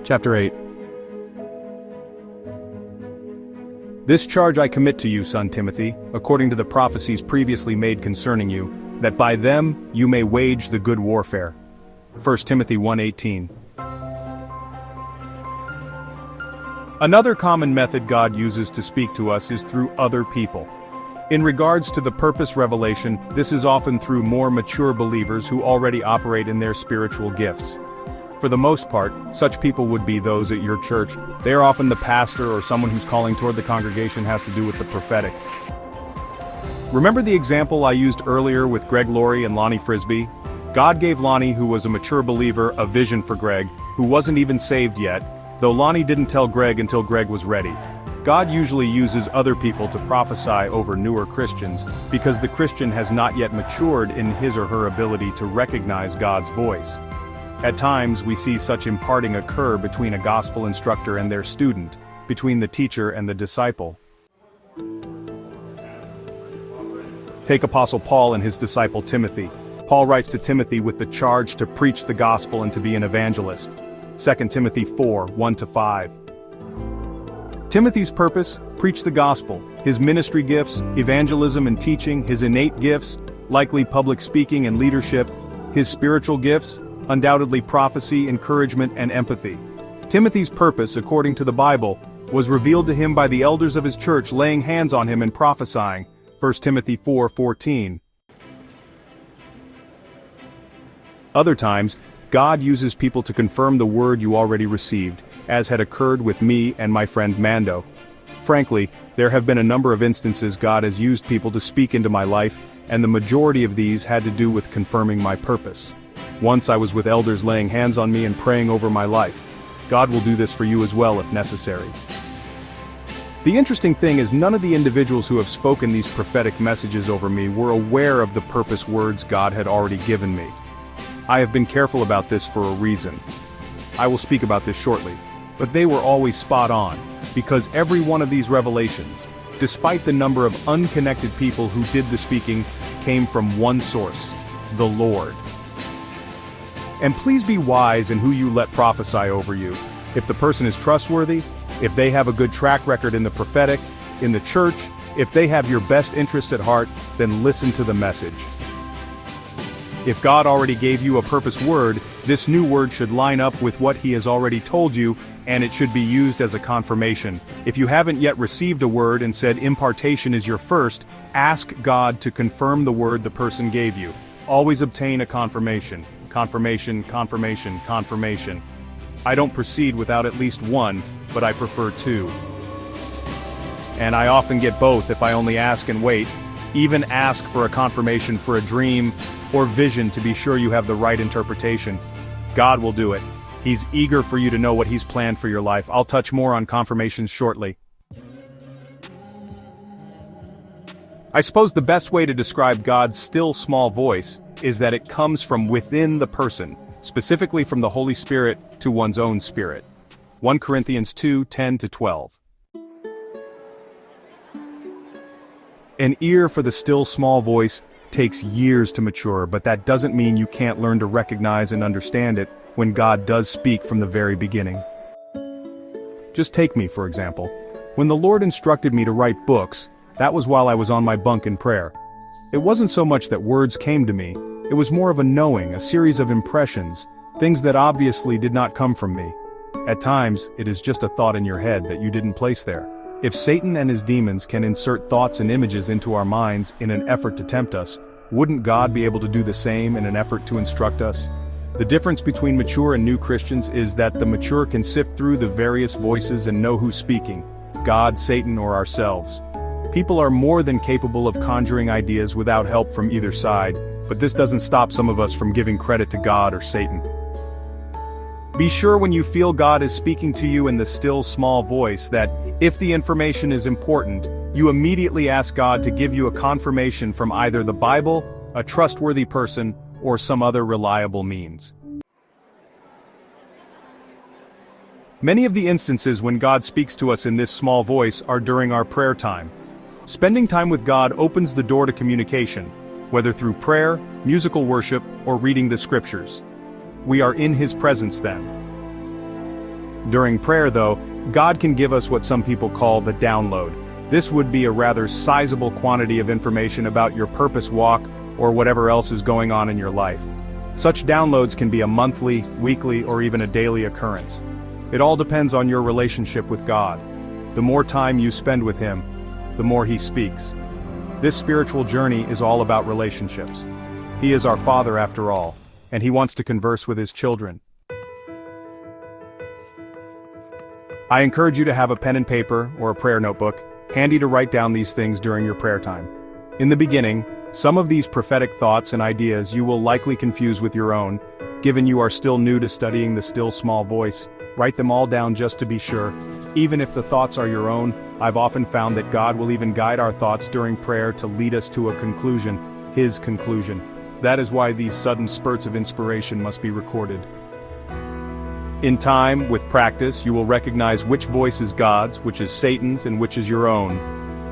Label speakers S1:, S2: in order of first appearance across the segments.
S1: Chapter 8. This charge I commit to you, son Timothy, according to the prophecies previously made concerning you, that by them you may wage the good warfare. 1 Timothy 1:18. Another common method God uses to speak to us is through other people. In regards to the purpose revelation, this is often through more mature believers who already operate in their spiritual gifts. For the most part, such people would be those at your church. They are often the pastor or someone whose calling toward the congregation has to do with the prophetic. Remember the example I used earlier with Greg Laurie and Lonnie Frisbee? God gave Lonnie, who was a mature believer, a vision for Greg, who wasn't even saved yet, though Lonnie didn't tell Greg until Greg was ready. God usually uses other people to prophesy over newer Christians, because the Christian has not yet matured in his or her ability to recognize God's voice. At times, we see such imparting occur between a gospel instructor and their student, between the teacher and the disciple. Take Apostle Paul and his disciple Timothy. Paul writes to Timothy with the charge to preach the gospel and to be an evangelist. 2 Timothy 4:1-5. Timothy's purpose: preach the gospel. His ministry gifts, evangelism and teaching. His innate gifts, likely public speaking and leadership. His spiritual gifts, undoubtedly prophecy, encouragement, and empathy. Timothy's purpose, according to the Bible, was revealed to him by the elders of his church laying hands on him and prophesying. 1 Timothy 4:14. Other times, God uses people to confirm the word you already received, as had occurred with me and my friend Mando. Frankly, there have been a number of instances God has used people to speak into my life, and the majority of these had to do with confirming my purpose. Once I was with elders laying hands on me and praying over my life. God will do this for you as well if necessary. The interesting thing is none of the individuals who have spoken these prophetic messages over me were aware of the purpose words God had already given me. I have been careful about this for a reason. I will speak about this shortly, but they were always spot on, because every one of these revelations, despite the number of unconnected people who did the speaking, came from one source: the Lord. And please be wise in who you let prophesy over you. If the person is trustworthy, if they have a good track record in the prophetic, in the church, if they have your best interests at heart, then listen to the message. If God already gave you a purpose word, this new word should line up with what He has already told you, and it should be used as a confirmation. If you haven't yet received a word and said impartation is your first, ask God to confirm the word the person gave you. Always obtain a confirmation. Confirmation, confirmation, confirmation. I don't proceed without at least one, but I prefer two. And I often get both if I only ask and wait. Even ask for a confirmation for a dream or vision to be sure you have the right interpretation. God will do it. He's eager for you to know what He's planned for your life. I'll touch more on confirmations shortly. I suppose the best way to describe God's still small voice is that it comes from within the person, specifically from the Holy Spirit to one's own spirit. 1 Corinthians 2:10-12. An ear for the still small voice takes years to mature, but that doesn't mean you can't learn to recognize and understand it when God does speak from the very beginning. Just take me, for example. When the Lord instructed me to write books, that was while I was on my bunk in prayer. It wasn't so much that words came to me, it was more of a knowing, a series of impressions, things that obviously did not come from me. At times, it is just a thought in your head that you didn't place there. If Satan and his demons can insert thoughts and images into our minds in an effort to tempt us, wouldn't God be able to do the same in an effort to instruct us? The difference between mature and new Christians is that the mature can sift through the various voices and know who's speaking, God, Satan, or ourselves. People are more than capable of conjuring ideas without help from either side, but this doesn't stop some of us from giving credit to God or Satan. Be sure when you feel God is speaking to you in the still small voice that, if the information is important, you immediately ask God to give you a confirmation from either the Bible, a trustworthy person, or some other reliable means. Many of the instances when God speaks to us in this small voice are during our prayer time. Spending time with God opens the door to communication, whether through prayer, musical worship, or reading the scriptures. We are in His presence then. During prayer though, God can give us what some people call the download. This would be a rather sizable quantity of information about your purpose walk or whatever else is going on in your life. Such downloads can be a monthly, weekly, or even a daily occurrence. It all depends on your relationship with God. The more time you spend with Him, the more He speaks. This spiritual journey is all about relationships. He is our Father after all, and He wants to converse with His children. I encourage you to have a pen and paper or a prayer notebook handy to write down these things during your prayer time. In the beginning, some of these prophetic thoughts and ideas you will likely confuse with your own. Given you are still new to studying the still small voice, write them all down just to be sure. Even if the thoughts are your own, I've often found that God will even guide our thoughts during prayer to lead us to a conclusion, His conclusion. That is why these sudden spurts of inspiration must be recorded. In time, with practice, you will recognize which voice is God's, which is Satan's, and which is your own.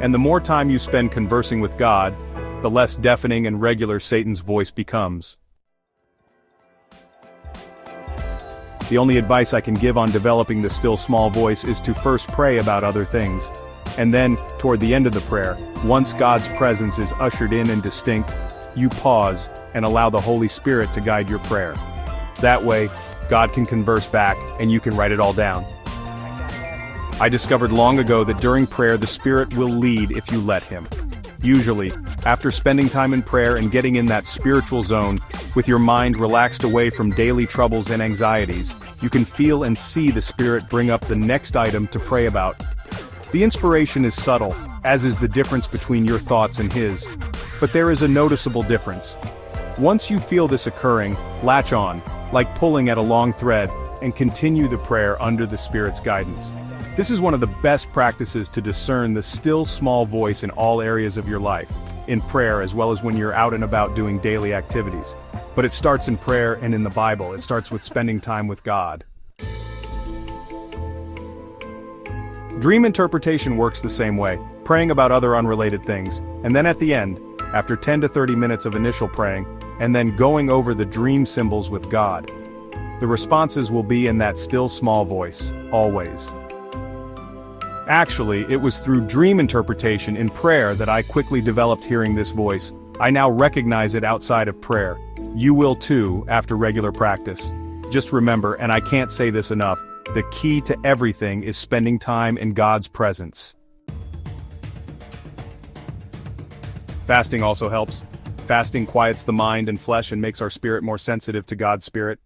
S1: And the more time you spend conversing with God, the less deafening and regular Satan's voice becomes. The only advice I can give on developing the still small voice is to first pray about other things. And then, toward the end of the prayer, once God's presence is ushered in and distinct, you pause and allow the Holy Spirit to guide your prayer. That way, God can converse back and you can write it all down. I discovered long ago that during prayer the Spirit will lead if you let Him. Usually, after spending time in prayer and getting in that spiritual zone, with your mind relaxed away from daily troubles and anxieties, you can feel and see the Spirit bring up the next item to pray about. The inspiration is subtle, as is the difference between your thoughts and His. But there is a noticeable difference. Once you feel this occurring, latch on, like pulling at a long thread, and continue the prayer under the Spirit's guidance. This is one of the best practices to discern the still small voice in all areas of your life, in prayer as well as when you're out and about doing daily activities. But it starts in prayer and in the Bible. It starts with spending time with God. Dream interpretation works the same way, praying about other unrelated things, and then at the end, after 10 to 30 minutes of initial praying, and then going over the dream symbols with God. The responses will be in that still small voice, always. Actually, it was through dream interpretation in prayer that I quickly developed hearing this voice. I now recognize it outside of prayer. You will too, after regular practice. Just remember, and I can't say this enough, the key to everything is spending time in God's presence. Fasting also helps. Fasting quiets the mind and flesh and makes our spirit more sensitive to God's Spirit.